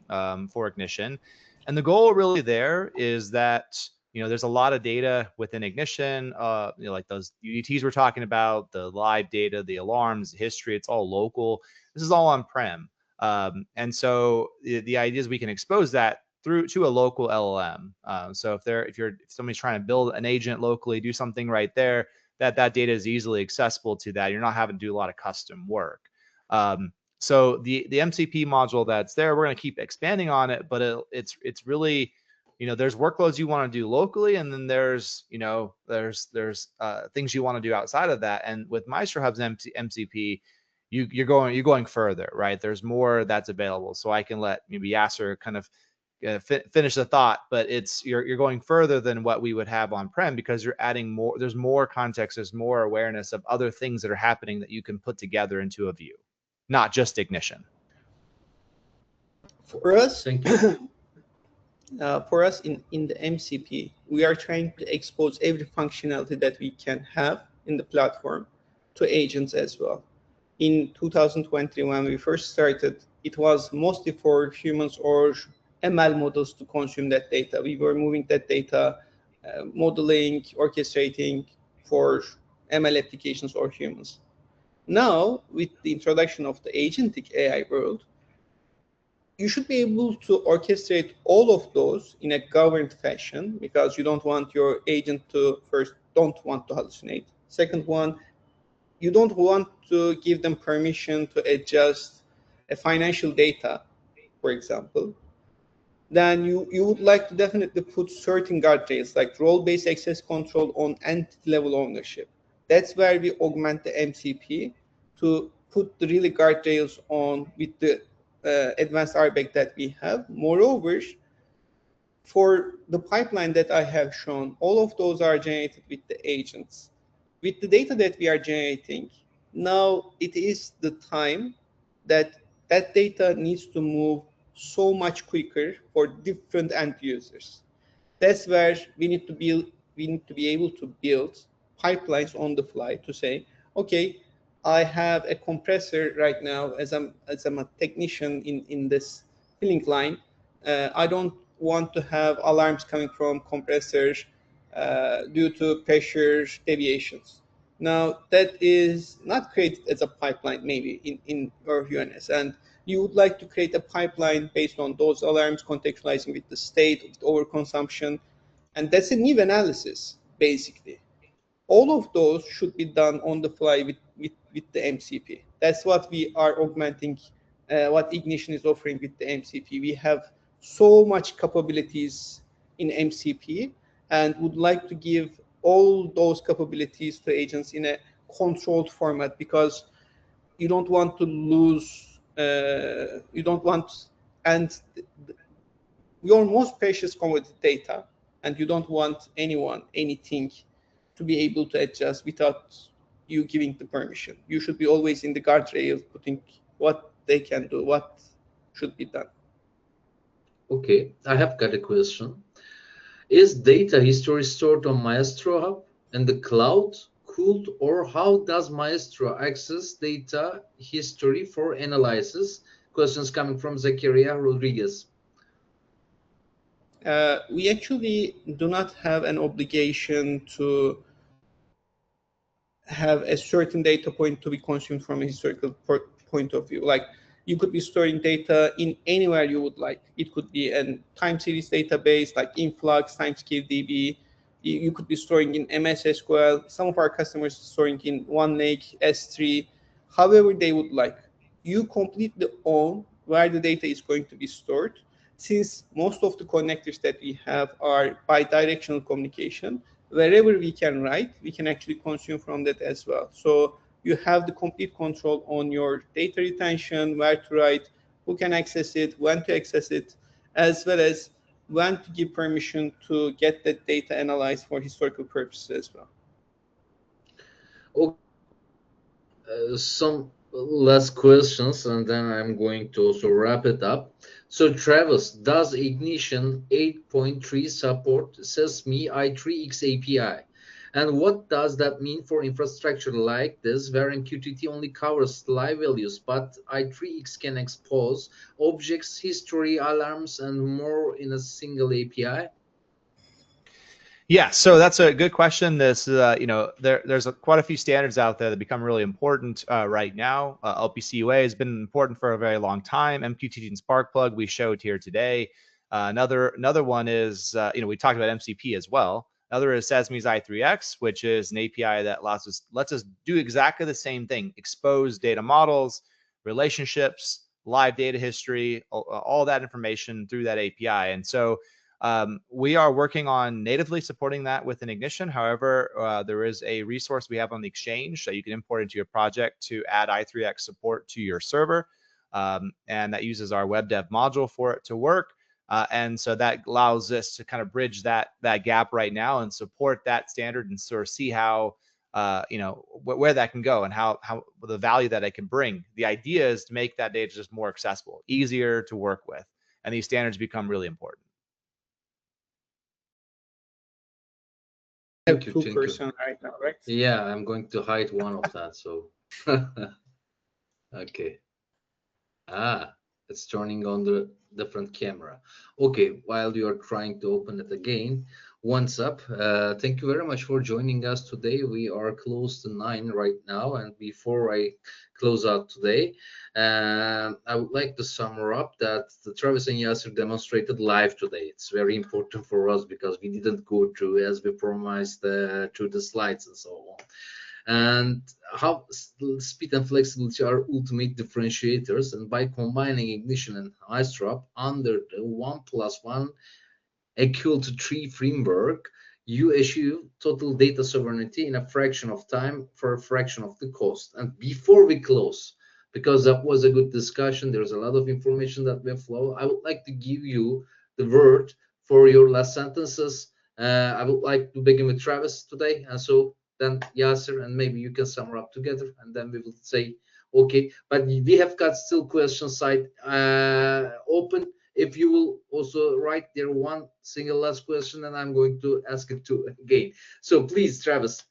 for Ignition, and the goal really there is that there's a lot of data within Ignition, like those UDTs we're talking about, the live data, the alarms, the history. It's all local. This is all on-prem, and so the idea is we can expose that through to a local LLM. So if somebody's trying to build an agent locally, do something right there, that data is easily accessible to that. You're not having to do a lot of custom work. So the MCP module that's there, we're going to keep expanding on it, but it's really, there's workloads you want to do locally, and then there's things you want to do outside of that. And with MaestroHub's MCP, you're going further, right? There's more that's available. So I can let maybe Yasser kind of finish the thought, but you're going further than what we would have on-prem because you're adding more. There's more context, there's more awareness of other things that are happening that you can put together into a view, not just Ignition. For us, Thank you. for us in the MCP, we are trying to expose every functionality that we can have in the platform to agents as well. In 2020, when we first started, it was mostly for humans or ML models to consume that data. We were moving that data, modeling, orchestrating for ML applications or humans. Now, with the introduction of the agentic AI world, you should be able to orchestrate all of those in a governed fashion because you don't want your agent to don't want to hallucinate. Second one, you don't want to give them permission to adjust a financial data, for example. Then you would like to definitely put certain guardrails like role-based access control on entity-level ownership. That's where we augment the MCP to put the really guardrails on with the advanced RBAC that we have. Moreover, for the pipeline that I have shown, all of those are generated with the agents. With the data that we are generating, now it is the time that data needs to move so much quicker for different end users. That's where we need to be able to build pipelines on the fly to say, okay, I have a compressor right now as I'm a technician in this filling line. I don't want to have alarms coming from compressors due to pressure deviations. Now that is not created as a pipeline maybe in your UNS, and you would like to create a pipeline based on those alarms, contextualizing with the state, with overconsumption, and that's a new analysis basically. All of those should be done on the fly with the MCP. That's what we are augmenting, what Ignition is offering with the MCP. We have so much capabilities in MCP and would like to give all those capabilities to agents in a controlled format because you don't want to lose, and your most precious commodity data, and you don't want anything to be able to adjust without you giving the permission. You should be always in the guardrail, putting what they can do, what should be done. Okay, I have got a question. Is data history stored on MaestroHub in the cloud, cooled, or how does Maestro access data history for analysis? Questions coming from Zakaria Rodriguez. We actually do not have an obligation to have a certain data point to be consumed from a historical point of view. Like, you could be storing data in anywhere you would like. It could be a time series database like Influx, TimescapeDB. You could be storing in MS SQL. Some of our customers are storing in OneLake, S3, however they would like. You completely own where the data is going to be stored. Since most of the connectors that we have are bi-directional communication, wherever we can write, we can actually consume from that as well. So you have the complete control on your data retention, where to write, who can access it, when to access it, as well as when to give permission to get that data analyzed for historical purposes as well. Some last questions, and then I'm going to also wrap it up. So, Travis, does Ignition 8.3 support Sesame i3x API? And what does that mean for infrastructure like this, where MQTT only covers live values, but i3x can expose objects, history, alarms, and more in a single API? Yeah, so that's a good question. This, there's quite a few standards out there that become really important right now. LPC UA has been important for a very long time. MQTT and Sparkplug we showed here today. Another one is, we talked about MCP as well. Another is Sesame's i3x, which is an API that lets us do exactly the same thing: expose data models, relationships, live data history, all that information through that API. And so we are working on natively supporting that within Ignition. However, there is a resource we have on the Exchange that you can import into your project to add i3x support to your server. And that uses our web dev module for it to work. And so that allows us to kind of bridge that gap right now and support that standard and sort of see how, where that can go and how the value that it can bring. The idea is to make that data just more accessible, easier to work with. And these standards become really important. Thank you. 2% right now, right? Yeah, I'm going to hide one of that. So, okay. It's turning on the different camera. Okay, while you are trying to open it again, once up. Thank you very much for joining us today. We are close to 9 right now, and before I close out today, I would like to sum up that Travis and Yasser demonstrated live today. It's very important for us because we didn't go through as we promised through the slides and so on. And how speed and flexibility are ultimate differentiators, and by combining Ignition and MaestroHub under the 1+1 equal to 3 framework, you achieve total data sovereignty in a fraction of time for a fraction of the cost. And before we close, because that was a good discussion, there's a lot of information that will flow, I would like to give you the word for your last sentences. I would like to begin with Travis today, and so then Yasser, and maybe you can sum up together, and then we will say, okay, but we have got still question side open. If you will also write there one single last question, and I'm going to ask it to again. So please, Travis.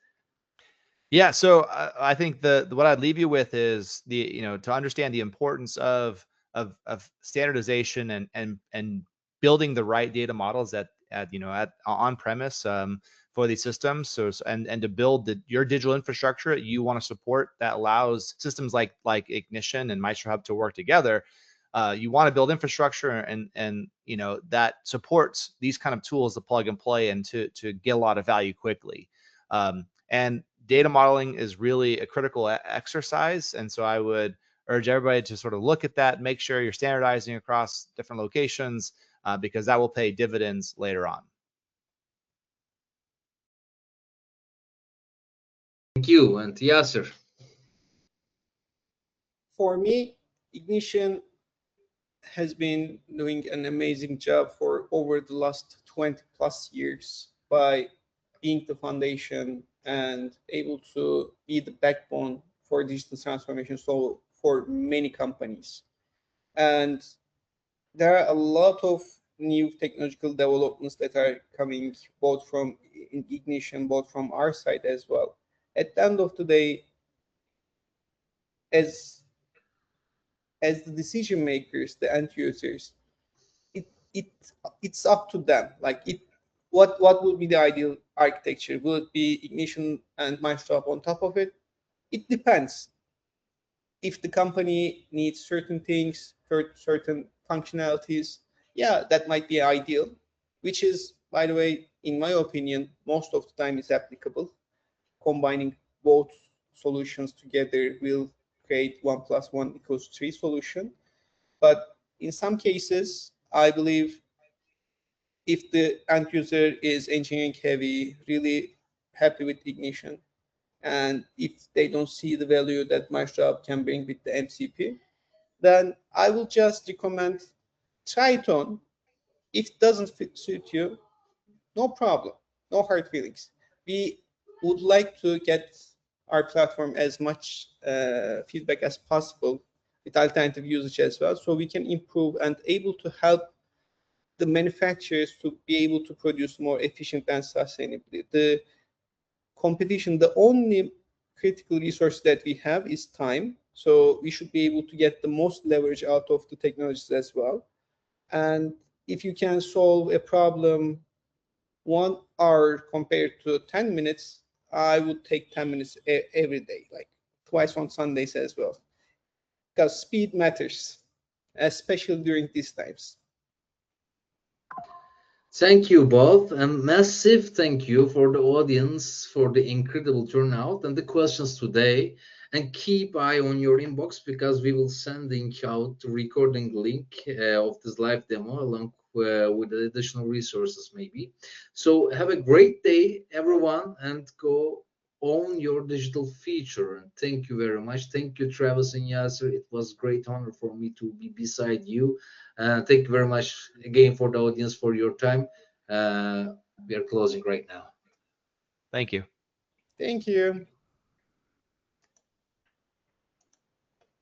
Yeah, so I think what I'd leave you with is to understand the importance of standardization and building the right data models at on premise for these systems. So and to build your digital infrastructure you want to support that allows systems like Ignition and MaestroHub to work together. You want to build infrastructure and that supports these kind of tools to plug and play and to get a lot of value quickly. And data modeling is really a critical exercise. And so I would urge everybody to sort of look at that, make sure you're standardizing across different locations because that will pay dividends later on. Thank you. And Yasser. For me, Ignition has been doing an amazing job for over the last 20 plus years by being the foundation and able to be the backbone for digital transformation for many companies. And there are a lot of new technological developments that are coming both from Ignition, both from our side as well. At the end of the day, as the decision makers, the end users, it's up to them. Like what would be the ideal architecture? Will it be Ignition and MaestroHub on top of it? It depends. If the company needs certain things, certain functionalities, yeah, that might be ideal, which is, by the way, in my opinion, most of the time is applicable. Combining both solutions together will create 1 + 1 = 3 solution. But in some cases, I believe if the end user is engineering heavy, really happy with Ignition, and if they don't see the value that MaestroHub can bring with the MCP, then I will just recommend try it on. If it doesn't suit you, no problem, no hard feelings. We would like to get our platform as much feedback as possible with alternative usage as well, so we can improve and able to help the manufacturers to be able to produce more efficient and sustainably. The competition, the only critical resource that we have is time. So we should be able to get the most leverage out of the technologies as well. And if you can solve a problem 1 hour compared to 10 minutes, I would take 10 minutes every day, like twice on Sundays as well. Because speed matters, especially during these times. Thank you both, and massive thank you for the audience for the incredible turnout and the questions today. And keep eye on your inbox because we will sending out the recording link of this live demo along with the additional resources maybe. So have a great day, everyone, and go own your digital feature. And thank you very much. Thank you, Travis and Yasser. It was a great honor for me to be beside you. Thank you very much again for the audience for your time. We are closing right now. Thank you. Thank you.